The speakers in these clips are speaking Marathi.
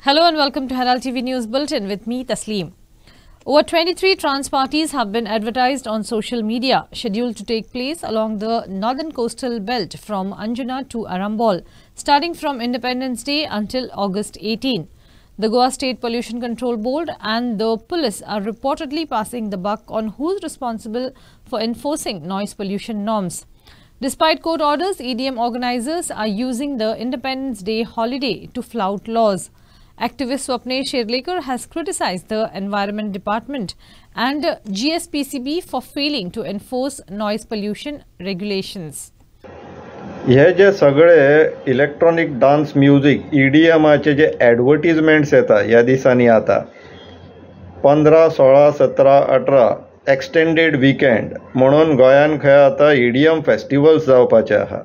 Hello and welcome to Herald TV News Bulletin with me, Tasleem. Over 23 trans parties have been advertised on social media, scheduled to take place along the northern coastal belt from Anjuna to Arambol, starting from Independence Day until August 18. The Goa State Pollution Control Board and the police are reportedly passing the buck on who's responsible for enforcing noise pollution norms. Despite court orders, EDM organizers are using the Independence Day holiday to flout laws. Activist Swapnesh Sherlekar has criticized the Environment Department and GSPCB for failing to enforce noise pollution regulations. हे जे सगळे इलेक्ट्रॉनिक डान्स म्युझिक EDMचे जे ॲडव्हर्टिजमेंट्स येता ह्या दिसांनी आता 15, 16, 17, 18 एक्सटेंडेड विकेंड म्हणून गोंयान खंय आता EDM फेस्टिवल्स जावपाचे आहा.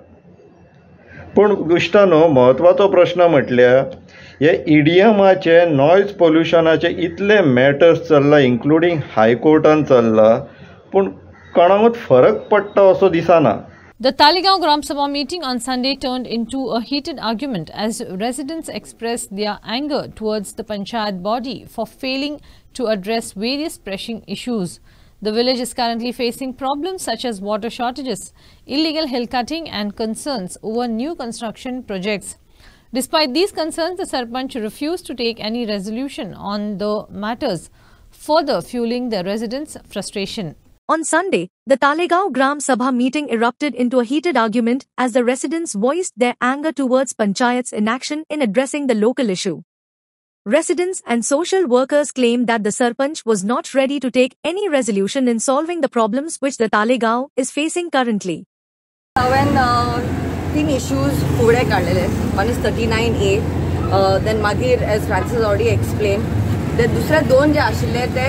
पूण गोश्टानो महत्वाचो प्रश्न म्हटल्यार हे EDMचे नॉयज पोल्युशनाचे इतले मॅटर्स चल्ला, इन्क्लुडींग हायकोर्टान चल्ला, पूण कोणाकूच फरक पडटा असो दिसना. The Talegaon Gram Sabha meeting on Sunday turned into a heated argument as residents expressed their anger towards the Panchayat body for failing to address various pressing issues. The village is currently facing problems such as water shortages, illegal hill cutting and concerns over new construction projects. Despite these concerns, the Sarpanch refused to take any resolution on the matters, further fueling the residents' frustration. On Sunday, the Talegaon Gram Sabha meeting erupted into a heated argument as the residents voiced their anger towards Panchayat's inaction in addressing the local issue. Residents and social workers claimed that the Sarpanch was not ready to take any resolution in solving the problems which the Talegaon is facing currently. When three issues पुढे काढलेले, one is 39A, then Magir, as Francis already explained, the दुसरे दोन जे आशिल्ले ते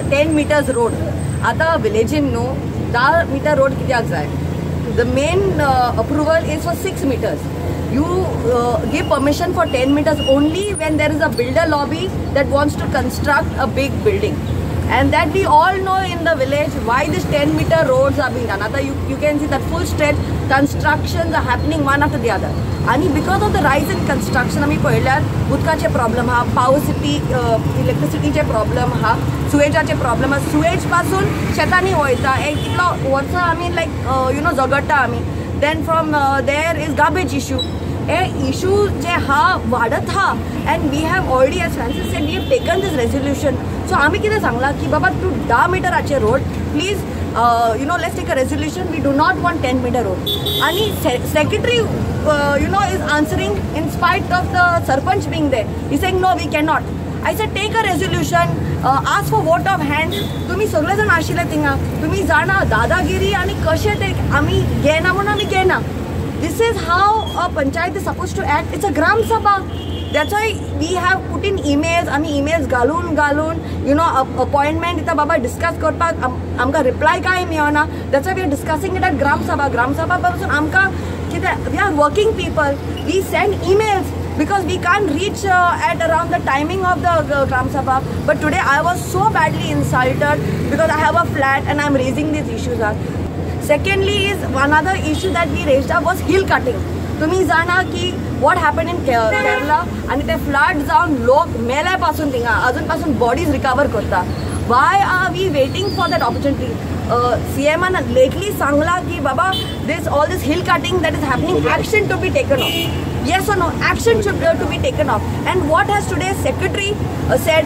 10 meters road. आता विलेजीन नो 10 meter road कित्याक जाय? The main approval is for 6 meters. You give permission for 10 meters only when there is a builder lobby that wants to construct a big building. And that we all know in the village why these 10-meter roads are being done. Now you can see that full stretch constructions are happening one after the other. And because of the rise in construction, आम्ही पळयल्यार उदकाचे प्रॉब्लेम हा, पावर सिटी इलेक्ट्रिसिटीचे प्रॉब्लेम हा, सुएजाचे प्रॉब्लेम हा. सुएज पासून शेतांनी वयता एक कितलो वर्सां आमी लायक झगडटा आमी. Then from there is garbage issue. हे इश्यू जे हा वाडत हा, and we have already, as Francis said, we have taken this resolution. So आम्ही कितें सांगला की बाबा तू 10 मिटराचे road please let's take a resolution. We do not want 10 meter road. आणि secretary is answering in spite of the Sarpanch being there. He's saying no, we cannot. I said take a resolution, ask for vote of hands. तुम्ही सगळे जण आशिल्ले थिंगा, तुम्ही जाणा दादागिरी आणि कशे ते आम्ही घेना म्हणून आम्ही घेना. This is how a panchayat is supposed to act. It's a Gram Sabha. That's why we have put in emails. आम्ही emails घालून appointment इथं बाबा discuss करपाक आमका reply काय मेळना. That's why we are discussing it at Gram Sabha. Gram Sabha पासून आमका कितें, we are working people. We send emails because we can't reach at around the timing of the Gram Sabha. But today I was so badly insulted because I have a flat and I'm raising these issues. Secondly is another issue that we raised up was hill cutting. तुम्ही जाणा की what happened in Kerala आणि ते फ्लड जाऊन लोक मेल्यापासून थिंगा अजून पासून बॉडीज रिकवर करता. Why are we waiting for that opportunity? CM lately सांगला की बाबा all this hill cutting that is happening, action to be taken off. Yes or no? Action should to be taken off. And what has today's secretary said?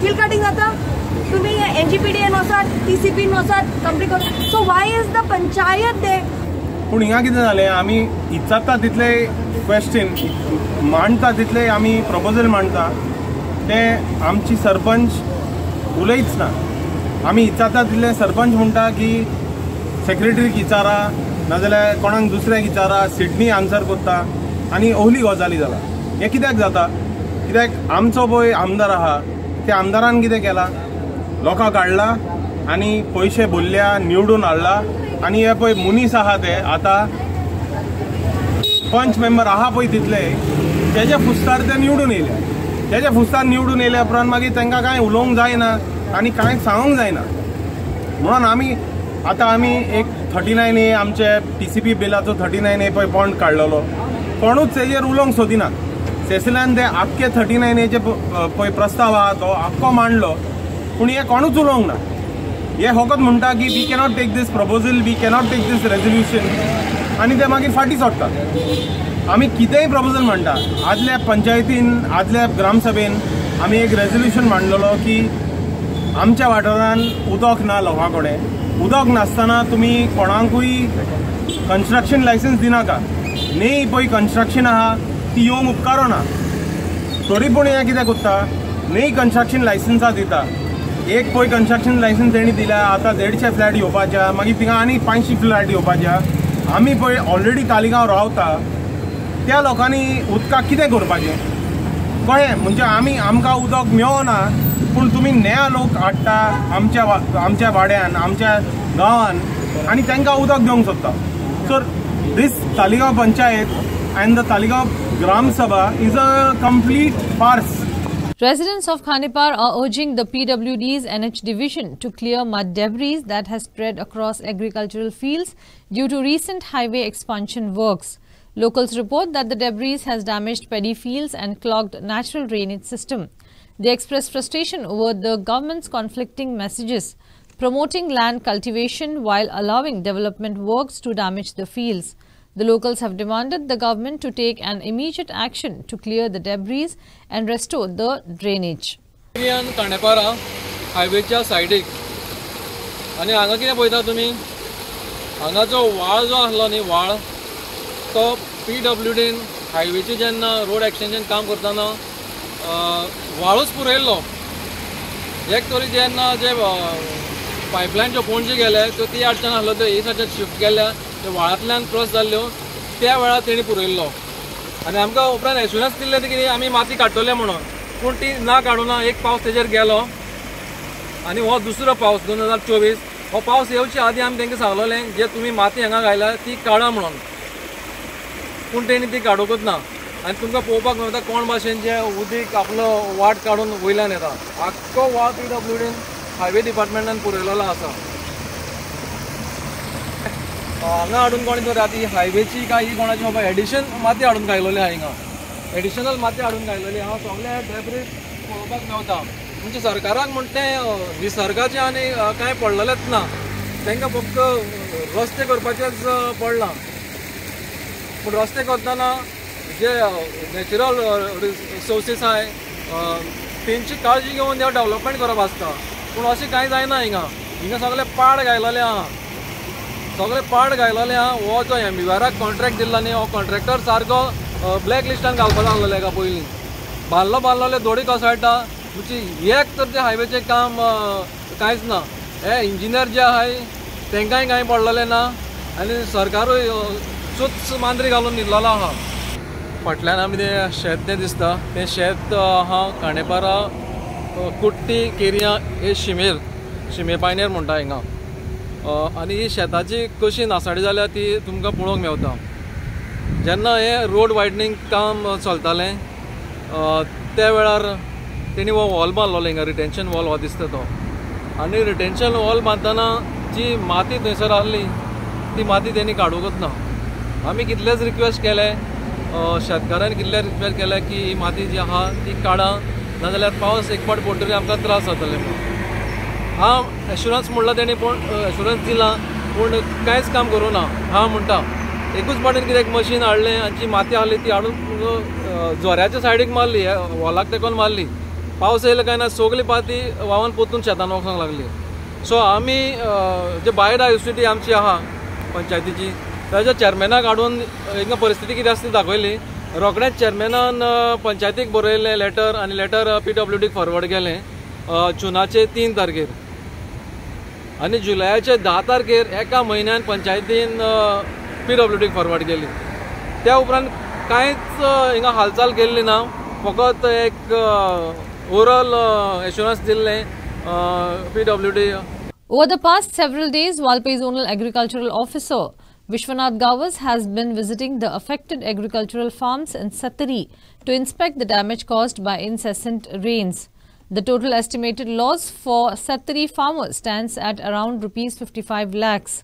Hill cutting जाता तुम्ही NGPDA नुसार TCP नुसार कंप्लीट कर. So why is the panchayat there? पूण हिंगा कितें जालें, आमी इच्छाता तितले क्वेश्चन मांडटा, तितले आमी प्रपोजल मांडटा, ते आमची सरपंच उलयच ना. आमी इच्छाता तितले सरपंच म्हणटा की सेक्रेटरीक विचारा नाजाल्यार कोणाक दुसऱ्याक विचारा, सिडनी आन्सर करता आनी ओहली गजाली जाला. हें कित्याक जाता? कित्याक आमचो पळय आमदार आहा, त्या आमदारान कितें केलां, लोकांक हाडला आनी पयशे भरल्या, निवडून हाडला. आणि हे पळय मुनीस आहा ते आतां पंच मेंबर आहा पळय तितले तेजे फुस्तार ते निवडून येयले. तेजे फुस्तार निवडून येयल्या उपरांत मागीर तांकां कांय उलोवंक जायना आनी कांय सांगूंक जायना. म्हणून आमी एक 39A आमचे TCP बिलाचो 39A पळय पॉयंट काडलेलो, कोणूच तेजेर उलोवंक सोदिना. सेसिलान ते आख्खे 39A पळय प्रस्ताव आहा तो आख्खो मांडलो पूण हे कोणूच उलोवंक ना. हे फकत म्हणटा की we cannot take this proposal, we cannot take this resolution आनी ते मागीर फाटीं सोडटात. आमी कितेंय प्रपोजल म्हणटा. आदल्या पंचायतीन आदल्या ग्रामसभेन आमी एक रेजोल्युशन मांडलेलो की आमच्या वाठारांत उदक ना लोकां कडेन. उदक नासतना तुमी कोणाकूय कन्स्ट्रक्शन लायसन्स दिनाका. न्ही पळय कन्स्ट्रक्शन आहा ती येवंक उपकारो ना. तरी पूण हे कितें कोत्ता, न्ही कन्स्ट्रक्शन लायसन्सां दिता. एक पळय कन्स्ट्रक्शन लायसन्स तेणी दिल्या, आतां 150 फ्लॅट येवपाच्या, मागीर थिंगा आनी 500 फ्लॅट येवपाच्या. आमी पळय ऑलरेडी तालिगांव रावता त्या लोकांनी उदकाक कितें करपाचें कळ्ळें. म्हणजे आमकां उदक मेळना पूण तुमी नया लोक हाडटा आमच्या वाड्यान, आमच्या गांवान आनी तांकां उदक दिवंक सोदता. So this Talegaon panchayat and the Talegaon Gram Sabha is a complete farce. Residents of Khanipar are urging the PWD's NH division to clear mud debris that has spread across agricultural fields due to recent highway expansion works. Locals report that the debris has damaged paddy fields and clogged natural drainage system. They express frustration over the government's conflicting messages, promoting land cultivation while allowing development works to damage the fields. The locals have demanded the government to take an immediate action to clear the debris and restore the drainage. काणेपारा हायवेच्या सायडीक आनी हांगा कितें पळयता तुमी, हांगा जो व्हाळ जो आसलो न्ही व्हाळ, तो PWDन हायवेचे जेन्ना रोड एक्सटेंशन काम करतना व्हाळूच पुरयल्लो. एक तरी जेन्ना जे पायपलायन ज्यो पणजे गेले त्यो ती अडचण आसलो त्यो ही सायडीन शिफ्ट केल्या, त्या व्हाळांतल्यान क्रॉस जाल्ल्यो त्या वेळार तेणी पुरयल्लो. आनी आमकां उपरांत एश्युरन्स दिल्ले की आमी माती काडटले म्हणून, पूण ती ना काडूना. एक पावस तेजेर गेलो आनी हो दुसरो पावस 2024 हो पावस येवच्या आदीं आमी तांकां सांगलेलें जे तुमी माती हांगा घायला ती काडा म्हणून, पूण तेणी ती काडूंकच ना. आनी तुमकां पळोवपाक मेळटा कोण भाशेन जे उदीक आपलो वाट काडून वयल्यान येता. आख्खो व्हाळ PWDन हायवे डिपार्टमेंटान पुरयलेलो आसा. हांगा हाडून कोणी तर आतां ही हायवेची काय ही कोणाची बाबा एडिशन माती हाडून घायलेली आहा. हिंगा एडिशनल माती हाडून घायलेली आहा. सगळे डेब्रीज पळोवपाक मेळटा. म्हणजे सरकाराक म्हणटा तें निसर्गाचें आनी कांय पडलेलेंच ना. तांकां फक्त रस्ते करपाचेच पडलां. पूण रस्ते करतना जे नॅचरल रिसोर्सीस आहाय तेंची काळजी घेवन ते डेवलपमेंट करप आसता. पूण अशें कांय जायना. हिंगा सगळे पाड घायलेले आहा. सगळे पाड घायलेले आहा. हो जो MBVRाक कॉन्ट्रॅक्ट दिल्लो न्ही हो कॉन्ट्रॅक्टर सारको ब्लॅक लिस्टान घालपाक लागलेले एका पयलीं. बांदलेले दोडी कोसळटा. म्हणजे एक तर ते हायवेचें काम कांयच ना. हे इंजिनियर जे आहाय तांकांय कांय पडलेलें ना आनी सरकारूय चुच मांद्री घालून दिल्लो आहा. फाटल्यान आमी तें शेत तें दिसता तें शेत आहा काणेपारा कुट्टी केरिया हे शिमे पायनेर म्हणटा हिंगा. आनी ही शेताची कशी नासाडी जाल्या ती तुमकां पळोवंक मेळटा. जेन्ना हें रोड वायडनींग काम चलतालें त्या वेळार तेणी हो वॉल बांदलोलो हिंगा रिटेन्शन वॉल हो दिसता तो. आनी रिटेन्शन वॉल बांदतना जी माती थंयसर आहली ती माती तेणी काडूंकच ना. आमी कितलेच रिक्वेस्ट केले, शेतकारांनी कितले रिक्वेस्ट केले की ही माती जी आहा ती काडा नाजाल्यार पावस एक फावट पडटरी आमकां त्रास जातले म्हणून. हांव एश्युरन्स म्हणला तेणी पूण एश्युरन्स दिला पूण कांयच काम करूं ना. हांव म्हणटा एकूच पावटीन कितें मशीन हाडलें आनी जी माती आहली ती हाडून जोऱ्याच्या सायडीक मारली, वॉलाक तेकोन मारली. पावस येयलो काय ना सगळी माती व्हांवन पोतून शेतान वचूंक लागली. सो आमी जे भायर युनिवर्सिटी आमची आहा पंचायतीची ताच्या चॅरमॅनाक हाडून हिंगा परिस्थिती कितें आसा ती दाखयली. रोखडेंच चॅरमॅनान पंचायतीक बरयलें लेटर आनी लेटर PWDक फॉरवर्ड केलें जूनाचे 3 तारखेर आनी जुलयाचे 10 तारखेर एका म्हयन्यान पंचायतीन PWDक फॉरवर्ड केली. त्या उपरांत कांयच हिंगा हालचाल केल्ली ना. फकत एक ओरल एश्युरन्स दिल्लें PWD. Over the past several days, Walpai Zonal Agricultural Officer Vishwanath Gavas has been visiting the affected agricultural farms in Sattari to inspect the damage caused by incessant rains. The total estimated loss for Sattari farmers stands at around ₹55 lakhs.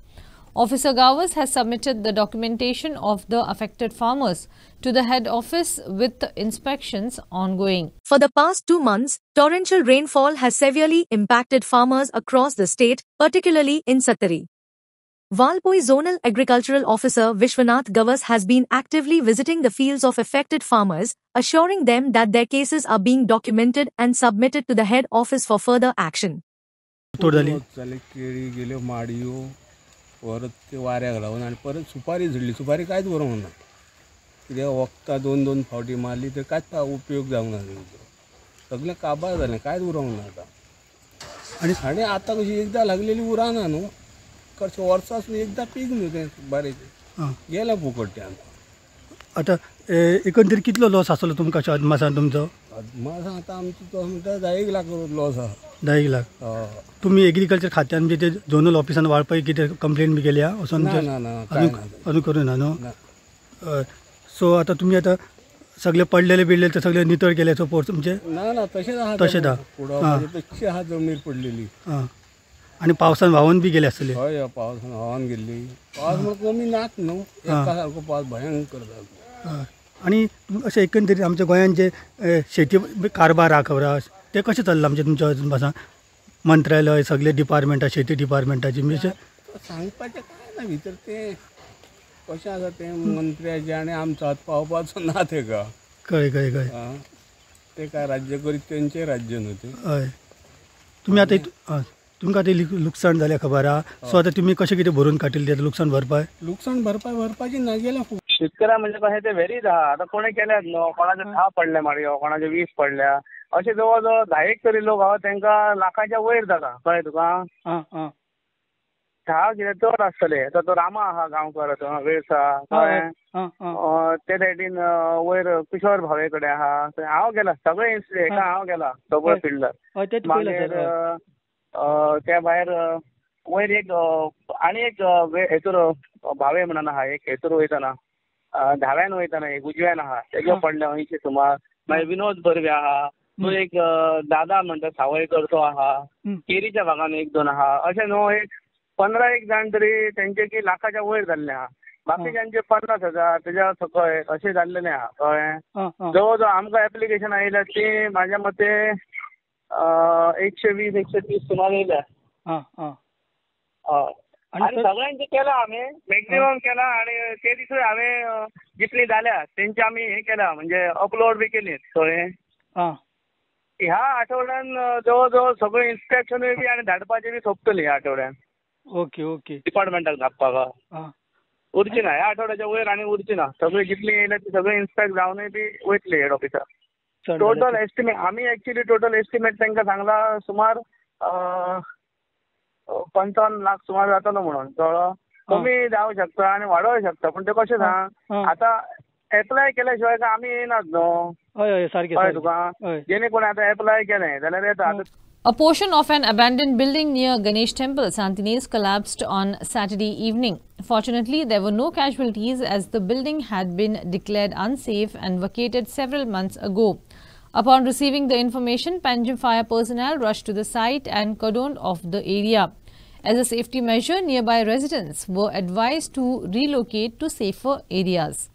Officer Gavas has submitted the documentation of the affected farmers to the head office with inspections ongoing. For the past 2 months, torrential rainfall has severely impacted farmers across the state, particularly in Satari. Valpoi Zonal Agricultural Officer Vishwanath Gavas has been actively visiting the fields of affected farmers, assuring them that their cases are being documented and submitted to the head office for further action. परत ते वाऱ्याक लागून आणि परत सुपारी झडली. सुपारी कांयच बरों ना, कित्याक वखदां 2-2 फावटी मारली तर कांयच उपयोग जावंक ना. सगळें काबार जालें, कांयच उरोंक ना आतां. आनी आतां कशी एकदां लागलेली उराना न्हू, कशें वर्सासून एकदां पीक न्हू तें बारीक गेलें फुकट तें. आतां एकंदरीत कितलो लॉस आसलो तुमकां अदमासान तुमचो? अदमासान आतां आमचो तो म्हणटा 10 लाख लॉस आहा. 10 लाख. तुम्ही एग्रीकल्चर खात्यान म्हणजे ते झोनल ऑफिसान वाळपय कितें कंप्लेंट बी केल्या असो? अजून करूं ना न्हू. सो आतां तुमी आतां सगळे पडलेले बिडलेले ते सगळे नितळ केले सपोज तुमचे? ना तशेंच आहा. तशेंच आहा. तशी आहा जमीर पडलेली. आणि पावसान व्हांवून बी गेले आसतले? हय पावसान व्हांवून गेल्ली. पावस म्हणून कमी नात न्हू, एका सारको पावस भयंकर जाता. आणि अशें एकंदरीत आमच्या गोंयान जे शेती कारबार आहा खबर ते कशें चल्लां आमचे तुमच्या भासा मंत्रालय सगळे डिपार्टमेंटा शेती डिपार्टमेंटाची म्हणजे सांगपाचें कांय ना भितर तें कशें आसा तें मंत्र्याचें आनी आमचो हात पावपाचो ना तेका. कळ्ळें. ते काय राज्य करीत तेंचें राज्य न्हू तें. हय. तुमी आतां तुमकां आतां लुकसाण जालें खबर आहा, सो आतां तुमी कशें कितें भरून काडटले तें लुकसाण भरपाची ना गेल्या. शेतकऱ्या म्हणजे कशें तें व्हेरीज आहा. आतां कोणें केल्यात न्हू, कोणाचे 10 पडले माडयो, कोणाचे 20 पडल्या, अशे जवळ जवळ 10 तरी लोक आहा तांकां लाखाच्या वयर जाता. कळ्ळें तुका? 10 कितें चड आसतले. आतां तो रामा आहा गांवकर वेळसा, कळ्ळें? ते सायडीन वयर किशोर भावे कडेन आहा, थंय हांव गेला सगळे हेका हांव गेला सगळे फिल्डार. मागीर त्या भायर वयर एक आनी एक हेतूर भावे म्हणून आहा, एक हेतूर वयतना धाव्यान वयतना एक उजव्यान आहा, तेगे पडले 80 सुमार. मागीर विनोद बर्वे आहा, तो एक दादा म्हणटा सावयकर तो आहा, केरीच्या भागान 1-2 आहा. अशें न्हू एक 15 जाण तरी तेंचे की लाखाच्या वयर जाल्ले आहा. बाकीच्यांचे 50,000 तेज्या सकयल अशें जाल्लेलें आहा. कळ्ळें? जवळ जवळ आमकां एप्लिकेशन आयल्या ती म्हाज्या मते 120-130 सुमार येयल्या. आणि सगळ्यांचे केला आमी मॅक्झिमम केला. आणि ते दिसूय हांवें जितली जाल्या तेंची आमी हे केला म्हणजे अपलोड बी केली. कळ्ळें? ह्या आठवड्यान जवळ जवळ सगळें इन्स्पेक्शनूय बी आनी धाडपाचें बी सोंपतली ह्या आठवड्यान. ओके. डिपार्टमेंटाक धाडपाक उरची ना ह्या आठवड्याच्या वयर आनी उरची ना. सगळी जितली येयल्या ती सगळी इन्स्पेक्ट जावनूय बी वयतली हेड ऑफिसार. टोटल एस्टिमेट आमी एक्चुअली टोटल एस्टिमेट तांकां सांगला सुमार 55 लाख सुमार जातलो म्हणून. कळ्ळो? कमी जावंक शकता आनी वाडोवंक शकता, पण ते कशें सांग आतां एप्लाय केल्या शिवाय आमी येयनात न्हू. कळ्ळें तुका? जेणे कोणी आतां एप्लाय केलें जाल्यार येता. A portion of an abandoned building near Ganesh Temple, Santines, collapsed on Saturday evening. Fortunately, there were no casualties as the building had been declared unsafe and vacated several months ago. Upon receiving the information, Panjim fire personnel rushed to the site and cordoned off the area. As a safety measure, nearby residents were advised to relocate to safer areas.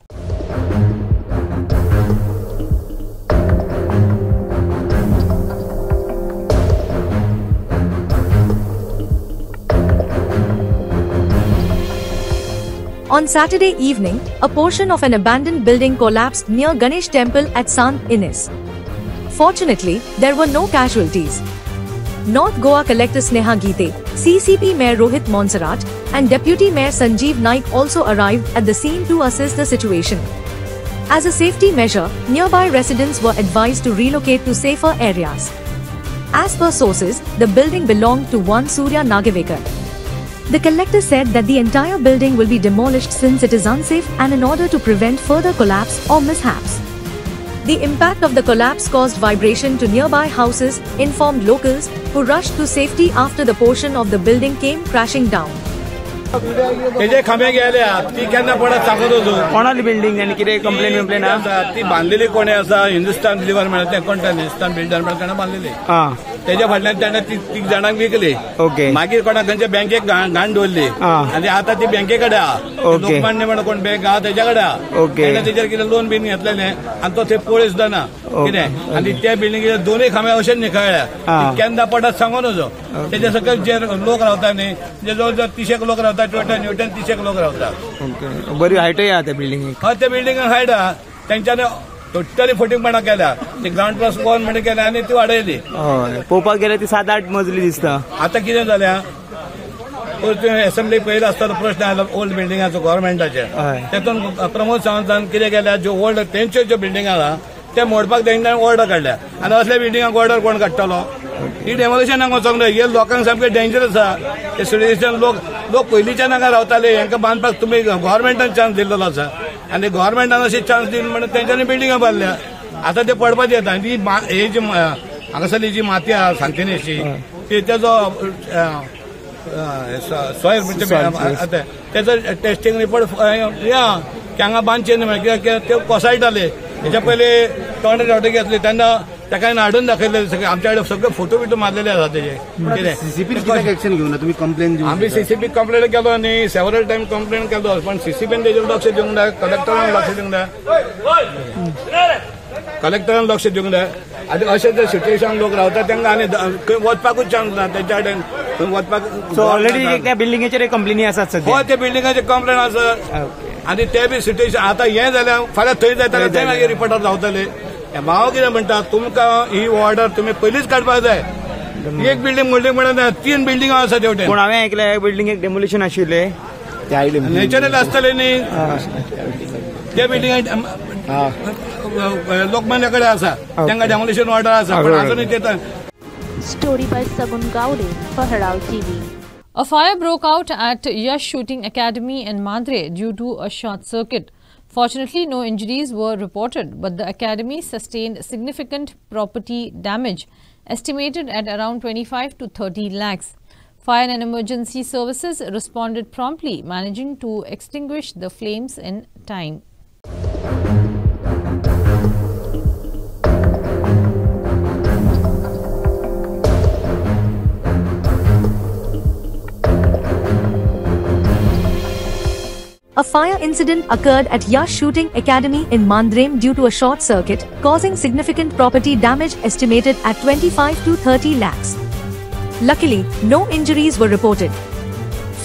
On Saturday evening, a portion of an abandoned building collapsed near Ganesh Temple at Sant Ines. Fortunately, there were no casualties. North Goa Collector Sneha Geete, CCP Mayor Rohit Monserrat, and Deputy Mayor Sanjeev Naik also arrived at the scene to assess the situation. As a safety measure, nearby residents were advised to relocate to safer areas. As per sources, the building belonged to one Surya Nagavekar. The collector said that the entire building will be demolished since it is unsafe and in order to prevent further collapse or mishaps. The impact of the collapse caused vibration to nearby houses, informed locals, who rushed to safety after the portion of the building came crashing down. तेजे खांबे गेले ती केन्ना पडत सांगत वचूं. कोणाली बिल्डिंग आनी कितें कंप्लेन आसा ती बांदलेली कोणी आसा हिंदुस्तान बिल्डर मेळटा ते कोण हिंदुस्तान बिल्डर मेळटा बांदलेली. त्याच्या फाटल्यान ताणें तीग जाणांक विकली. ओके. मागीर कोणाक खंयच्या बँकेक घाण दवरली आनी आतां ती बँके कडेन आहा. लोकमान्य म्हणून कोण बँक आहा तेच्या कडेन आहा. ताणें तेचेर कितें लोन बीन घेतलेलें आनी तो थंय पळय सुद्दां ना कितें. आनी त्या बिल्डिंगेचे दोनूय खांबे अशेंच निखळ्ळ्या. केन्ना पडत सांगो नजो. तेच्या सकयल जे लोक रावता न्ही जे जवळ जवळ 30 लोक रावता. न्यूटन 30 लोक रावता. बरी हायटय आहा त्या बिल्डिंगेक. हय त्या बिल्डिंगाक हायट आहा. तेंच्यानी टोटली फुटींगपणां केल्या. ते ग्राउंड प्लस 1 म्हणून केल्या आनी ती वाडयली. पळोवपाक गेल्यार ती 7-8 मजली दिसता. आतां कितें जाल्या असेंब्ली पयलो आसतना प्रश्न आयलो ओल्ड बिल्डिंगाचो गव्हर्मेंटाचे. तेतून प्रमोद सावंतान कितें केल्या ज्यो ओल्ड तेंच्यो ज्यो बिल्डिंगा आहा ते मोडपाक तेंच्यानी ऑर्डर काडल्या. आनी असल्या बिल्डिंगाक ऑर्डर कोण काडटलो. ही डेमोलिशनाक वचोंक जाय. हे लोकांक सामकें डेंजरस आहा. ते सिटीजन लोक पयलींच्या नाका रावताले. हांकां बांदपाक तुमी गव्हर्मेंटान चान्स दिल्लो आसा आनी गव्हर्मेंटान अशी चान्स दिवन म्हणून तेंच्यांनी बिल्डिंगा बांदल्या. आतां ते पडपाचें येता. ही जी हांगासरली जी माती आहा सांगतेनेची तेजो सॉयल म्हणजे तेजो टेस्टिंग रिपोर्ट हांगा बांदचे न्ही कित्याक ते कोसळटाले. हेच्या पयलीं तोंड रावटी घेतली तेन्ना ताका हाडून दाखयले. सगळे आमच्या कडेन सगळे फोटो बिटो मारलेले आसा तेजे. कितें सीसीपी एक्शन घेवना तुमी कंप्लेन. आमी सीसीपी कंप्लेन केलो आनी सेवरल टायम कंप्लेन केलो पण सीसीपीन तेजेर लक्ष दिवंक जाय. कलेक्टरान लक्ष दिवंक जाय. कलेक्टरान लक्ष दिवंक जाय. आनी अशें जे सिट्युएशन लोक रावता तांकां आनी खंय वचपाकूच चान्स ना. तेंच्या कडेन खंय वचपाक. सो ऑलरेडी त्या बिल्डिंगेचेर कंप्लेनी आसात सध्या. हय त्या बिल्डिंगाचेर कंप्लेन आसा आनी ते बी सिट्युएशन आतां हें जाल्यार फाल्यां थंय जाता थंय मागीर रिपोर्टर रावतले. भाव कितें म्हणटा तुमकां ही ऑर्डर तुमी पयलींच काडपाक जाय. एक बिल्डिंग मोडली म्हणून 3 बिल्डिंगा आसा तेवटेन. पूण हांवें आयकलें बिल्डिंगेक डेमोलिशन आशिल्लें नॅचरल आसतलें न्ही. त्या बिल्डिंगाक लोकमान्य कडेन आसा तांकां डेमोलिशन ऑर्डर आसा पण आजूनय ते. Story by Sagun Gowde for Herald TV. A fire broke out at Yash Shooting Academy in Madre due to a short circuit. Fortunately, no injuries were reported, but the academy sustained significant property damage, estimated at around 25 to 30 lakhs. Fire and emergency services responded promptly, managing to extinguish the flames in time. A fire incident occurred at Yash Shooting Academy in Mandrem due to a short circuit, causing significant property damage estimated at 25 to 30 lakhs. Luckily, no injuries were reported.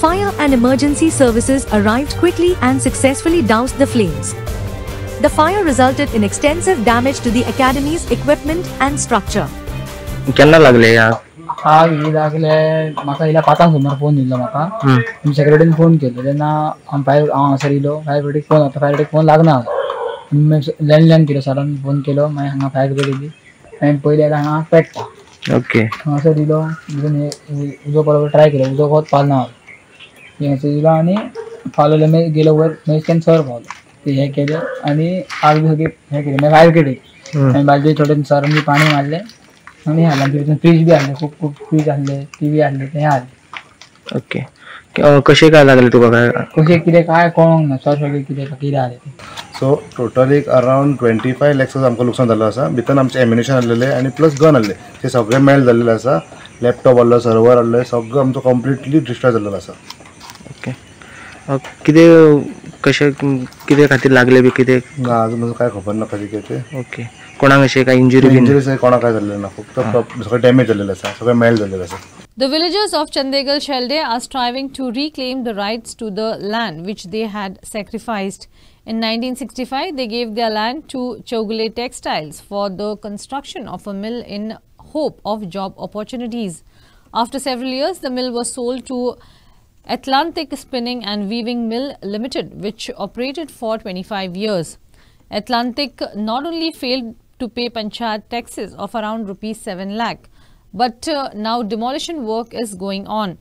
Fire and emergency services arrived quickly and successfully doused the flames. The fire resulted in extensive damage to the academy's equipment and structure. केन्ना लागले या आग ही लागले म्हाका इला 5 सुमार फोन दिल्लो म्हाका. सेक्रेटरीन फोन केलो तेन्ना हांव हांगासर येयलो. फायर ब्रिगेड फोन लागना. लँडलायन केलो सरान फोन केलो. मागीर हांगा फायर ब्रिगेड येयली. हांवें पयलीं आयला हांगा पेट्टा. ओके. हांगासर येयलो उजो पळोवपाक ट्राय केलो. उजो वच पावना. हांगासर येयलो आनी पावलेलो मागीर गेलो वयर मागीर सर पावलो. ते हें केलें आनी आग बी सगळी हें केली. मागीर फायर ब्रिगेड येयली. आनी बालदी थोडे सरांनी पाणी मारलें आनी हाडलें. तितून फ्रीज बी आहले. खूब फ्रीज आहले. टीवी आहले ते हाडले. ओके. कशें काय लागले तुका काय कशें कितें काय कळोंक ना. सगळें कितें जालें ते. सो टोटल एक अराउंड 25 लॅक्स आमकां लुकसाण जाल्लो आसा. भितर आमचे एम्युनिशन आहलेले आनी प्लस गन आहले ते सगळे मेल्ट जाल्लेले आसा. लॅपटॉप आहलो सर्वर आहले सगळो आमचो कंप्लिटली डिस्ट्रॉय जाल्लो आसा. ओके. कितें कशें कितें खातीर लागले बी कितें अजून काय खबर ना कशें कितें. ओके. कोणाक अशें काय इंजुरीज कोणाक काय जाल्लें ना. फक्त सगळें डॅमेज जाल्लेलें आसा. सगळें मेल्ट जाल्लेलें आसा. The villagers of Chandegal Shelde are striving to reclaim the rights to the land which they had sacrificed. In 1965, they gave their land to Chogule Textiles for the construction of a mill in hope of job opportunities. After several years, the mill was sold to Atlantic Spinning and Weaving Mill Limited, which operated for 25 years. Atlantic not only failed to pay Panchayat taxes of around rupees 7 lakh, but now demolition work is going on.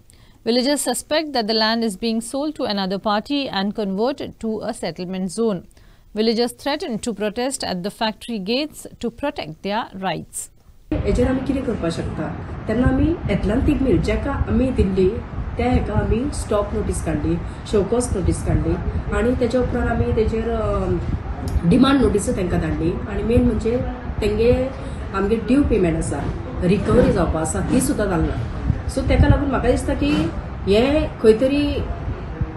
Villagers suspect that the land is being sold to another party and converted to a settlement zone. Villagers threaten to protest at the factory gates to protect their rights. हेजेर आमी कितें करपाक शकता तेन्ना आमी एटलांटीक मिल जेका आमी दिल्ली त्या हेका आमी स्टॉप नोटीस काडली. शोकॉज नोटीस काडली आनी तेच्या उपरांत आमी तेजेर डिमांड नोटीस तांकां धाडली. आनी मेन म्हणजे तेंगे आमगे ड्यू पेमेंट आसा रिकवरी जावपा आसा ती सुद्दां जालना. सो तेका लागून म्हाका दिसता की हे खंय तरी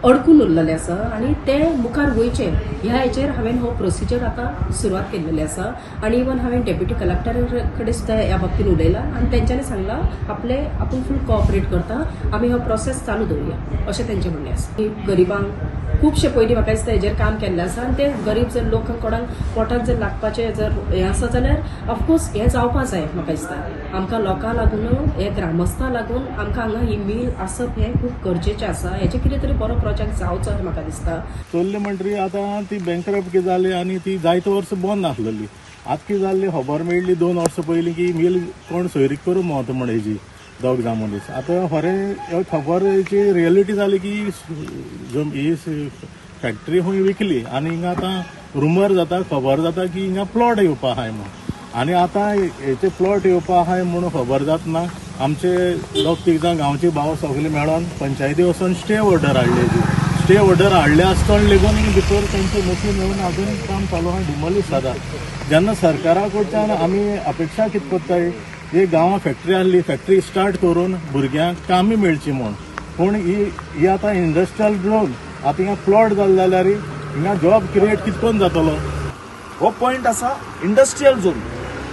अडकून उरलेले आसा आनी ते मुखार वयचे ह्या हेचेर हांवें हो प्रोसिजर आतां सुरवात केल्लेली आसा. आनी इवन हांवें डेप्युटी कलेक्टर कडेन सुद्दां ह्या बाबतीन उलयलां आनी तेंच्यांनी सांगलां आपूण फूल कोऑपरेट करता, आमी हो प्रोसेस चालू दवरुया अशें तेंचें म्हणणें आसा. गरिबांक खुबशे पयलीं म्हाका दिसता हेजेर काम केल्लें आसा आनी ते गरीब जर लोक कोणाक पोटाक जर लागपाचें जर हें आसा जाल्यार ऑफकोर्स हें जावपा जाय. म्हाका दिसता आमकां लोकां लागून हे ग्रामस्थां लागून आमकां हांगा ही मिल आसप हें खूब गरजेचें आसा. हेजें कितें तरी बरो प्रोजेक्ट जावचो अशें म्हाका दिसता. चल्ले म्हणटरी आतां ती बँकरप्ट कितें जाली आनी ती जायते वर्स बंद आसलेली. आतां कितें जाल्ली खबर मेळ्ळी 2 वर्सां पयलीं की मिल कोण सोयरीक करून वता म्हण हेजी दोग जाम मनीस. आतां खरें खबर हेची रियलिटी जाली की ही फॅक्टरी खंय विकली आनी हिंगा आतां रुमर जाता, खबर जाता की हिंगा प्लॉट येवपा आहाय म्हण. आनी आतां हेचे प्लॉट येवपा आहाय म्हणून खबर जातना आमचे 2-3 जाण गांवचे भाव सगळे मेळोन पंचायती वचून स्टे ऑर्डर हाडली. स्टे ऑर्डर हाडले आसतना लेगून भितर तेंचे मशीन येवन अजून काम चालू आहा, डिमॉलिश जाता. जेन्ना सरकारा कडच्यान आमी अपेक्षा कितें कोत्ताय हे गांवां फॅक्टरी आहली, फॅक्टरी स्टार्ट करून भुरग्यांक कामी मेळची म्हूण. पूण ही आतां इंडस्ट्रियल झोन आतां हिंगा प्लॉट जालो जाल्यार हिंगा जॉब क्रिएट कितकोन जातलो. हो पॉयंट आसा इंडस्ट्रियल झोन.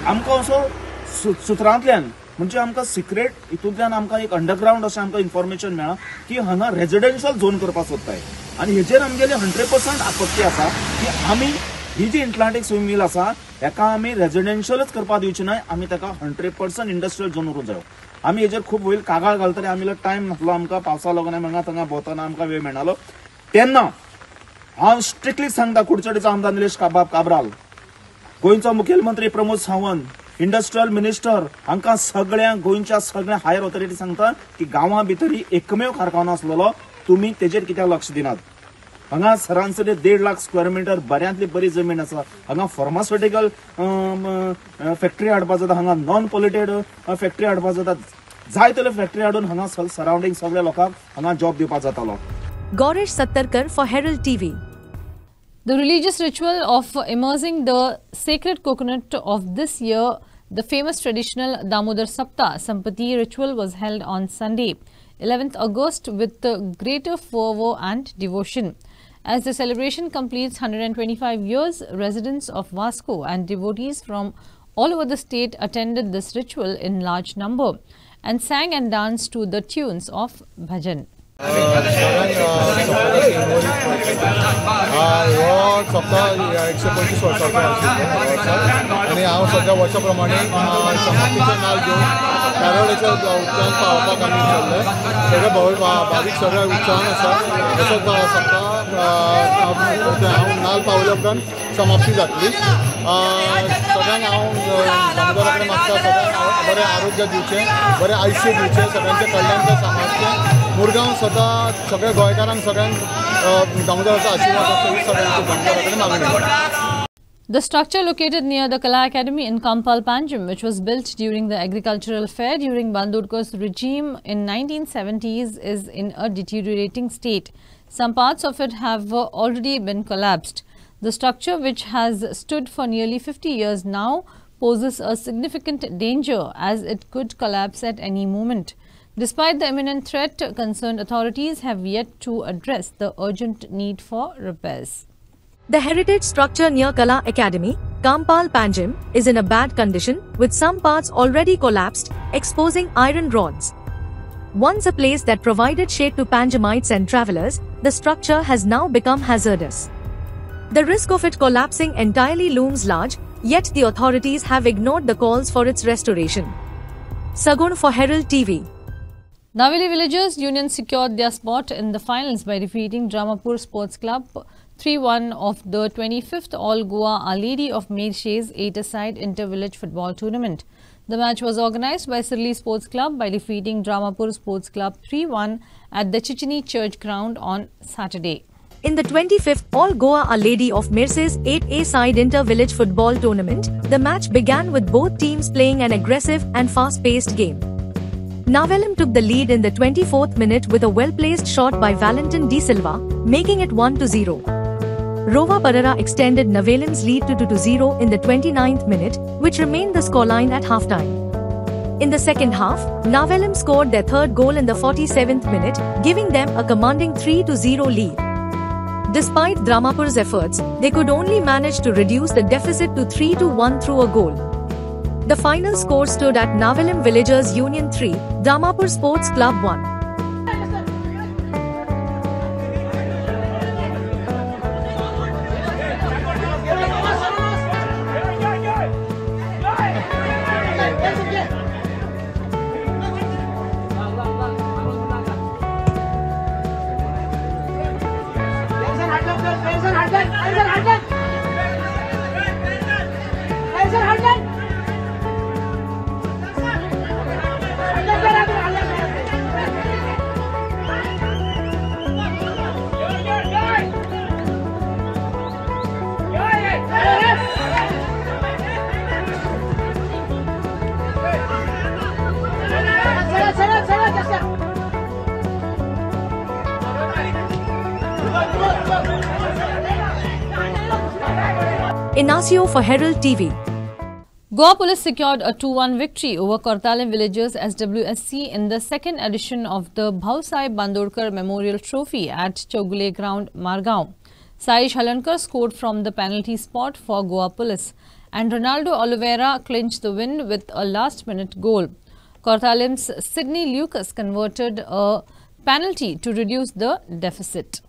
आमकां असो सुत्रांतल्यान म्हणजे आमकां सिक्रेट हितूंतल्यान आमकां एक अंडरग्राउंड अशें आमकां इन्फॉर्मेशन मेळ्ळा की हांगा रेजिडेन्शियल झोन करपाक सोदताय. आनी हेजेर आमगेली 100% आपत्ती आसा की आमी ही जी इंटलांटीक स्विमींग मिल आसा हेका आमी रेजिडेन्शियलच करपाक दिवची न्हय, आमी ताका 100% इंडस्ट्रियल झोन करूंक जायो. आमी हेजेर खूब वयर कागाळ घालतले, आमी टायम नासलो आमकां, पावसा लागून हांगा थंगा भोंवतना आमकां वेळ मेळनालो. तेन्ना हांव स्ट्रिक्टली सांगता कुडचडेचो आमदार निलेश काब्राल, गोंयचो मुखेलमंत्री प्रमोद सावंत, इंडस्ट्रियल मिनिस्टर हांकां सगळ्यांक गोंयच्या सगळ्या हायर ऑथॉरिटी सांगता की गांवां भितर ही एकमेव कारखानो आसलेलो, तुमी तेजेर कित्याक लक्ष दिनात. हांगा सरासरी 1.5 लाख स्क्वेअर मिटर बऱ्यांतली बरी जमीन आसा. हांगा फार्मास्युटिकल फॅक्टरी हाडपाक जाता, हांगा नॉन पॉल्युटेड फॅक्टरी हाडपाक जाता. जायतल्यो फॅक्टरी हाडून हांगा सरावंडींग सगळ्या लोकांक हांगा जॉब दिवपाक जातालो. Gaurish Sattarkar for Herald TV. The religious ritual of immersing the sacred coconut of this year, the famous traditional Damodar Sapta Sampati ritual was held on Sunday, 11th August with greater fervour and devotion. As the celebration completes 125 years, residents of Vasco and devotees from all over the state attended this ritual in large number and sang and danced to the tunes of bhajan. सप्ताह 125 वर्सांचो आनी हांव सद्या वर्सा प्रमाणे समाप्तीचें नांव घेवन कार्यावळीच्या उत्सवान पावपाक आमी गेल्ले. सगळे भावीक सगळे उत्सवान आसा. असो सप्ताह हांव नाल्ल पावले उपरांत समाप्ती जातली. सगळ्यांक हांव दामोदरा कडेन मागता सगळ्यांक बरें आरोग्य दिवचें, बरें आयुश्य दिवचें, सगळ्यांचें कल्याण तें सांबाळचें. मुरगांव सदां सगळ्या गोंयकारांक सगळ्यांक दामोदराचो आशिर्वाद आसा ही सगळ्यांची दामोदरा कडेन मागणी. The structure located near the Kala Academy in Kampal, Panjim, which was built during the agricultural fair during Bandurkar's regime in 1970s, is in a deteriorating state. Some parts of it have already been collapsed. The structure, which has stood for nearly 50 years now, poses a significant danger as it could collapse at any moment. Despite the imminent threat, concerned authorities have yet to address the urgent need for repairs. The heritage structure near Kala Academy, Kampal, Panjim, is in a bad condition, with some parts already collapsed, exposing iron rods. Once a place that provided shade to Panjimites and travelers, the structure has now become hazardous. The risk of it collapsing entirely looms large, yet the authorities have ignored the calls for its restoration. Sagun for Herald TV. Naveli Villagers Union secured their spot in the finals by defeating Dramapur Sports Club 3-1 of the 25th All Goa Our Lady of Mersey's 8-a-side inter-village football tournament. The match was organized by Sirli Sports Club by defeating Dramapur Sports Club 3-1 at the Chichini Church ground on Saturday. In the 25th All Goa Our Lady of Mersey's 8-a-side inter-village football tournament, the match began with both teams playing an aggressive and fast-paced game. Navelim took the lead in the 24th minute with a well-placed shot by Valentin De Silva, making it 1-0. Rova Parara extended Navelim's lead to 2-0 in the 29th minute, which remained the scoreline at halftime. In the second half, Navelim scored their third goal in the 47th minute, giving them a commanding 3-0 lead. Despite Dramapur's efforts, they could only manage to reduce the deficit to 3-1 through a goal. The final score stood at Navelim Villagers Union 3, Dramapur Sports Club 1. Inacio for Herald TV. Goa Police secured a 2-1 victory over Kortalim Villagers SWSC in the second edition of the Bhausai Bandorkar Memorial Trophy at Chogule Ground, Margaon. Saish Halankar scored from the penalty spot for Goa Police, and Ronaldo Oliveira clinched the win with a last-minute goal. Kortalim's Sidney Lucas converted a penalty to reduce the deficit.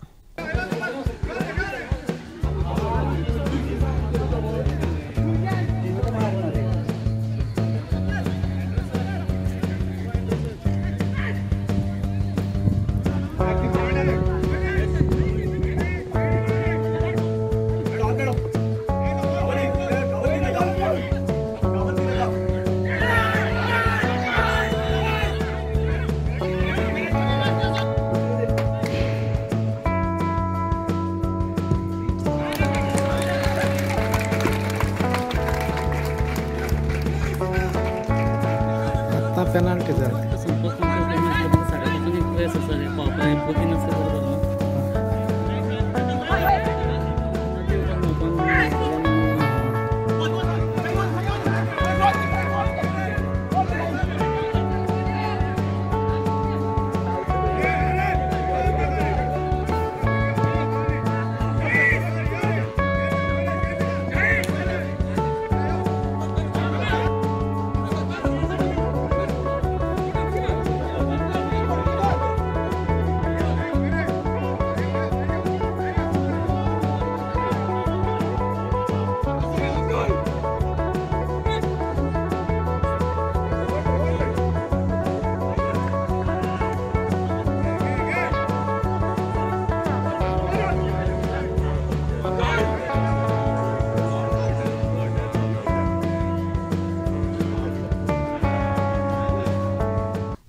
Penalty झाली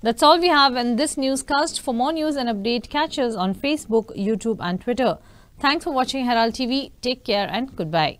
That's all we have in this newscast. For more news and update, catch us on Facebook, YouTube and Twitter. Thanks for watching Herald TV. Take care and goodbye.